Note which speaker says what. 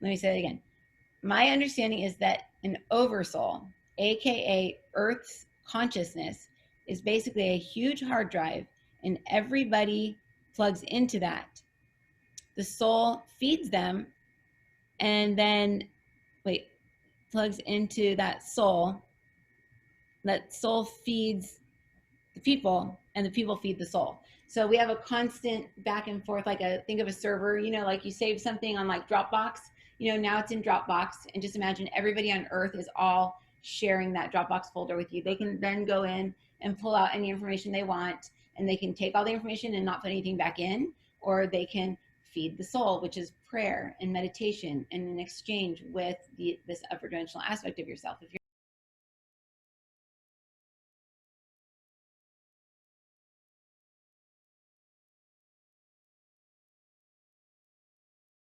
Speaker 1: Let me say it again. My understanding is that an oversoul, aka Earth's consciousness, is basically a huge hard drive, and everybody plugs into that. The soul feeds them, and then, wait, plugs into that soul. That soul feeds the people, and the people feed the soul. So we have a constant back and forth, like think of a server, like you save something on like Dropbox, now it's in Dropbox, and just imagine everybody on earth is all sharing that Dropbox folder with you. They can then go in and pull out any information they want, and they can take all the information and not put anything back in, or they can feed the soul, which is prayer and meditation and an exchange with this upper dimensional aspect of yourself. If you're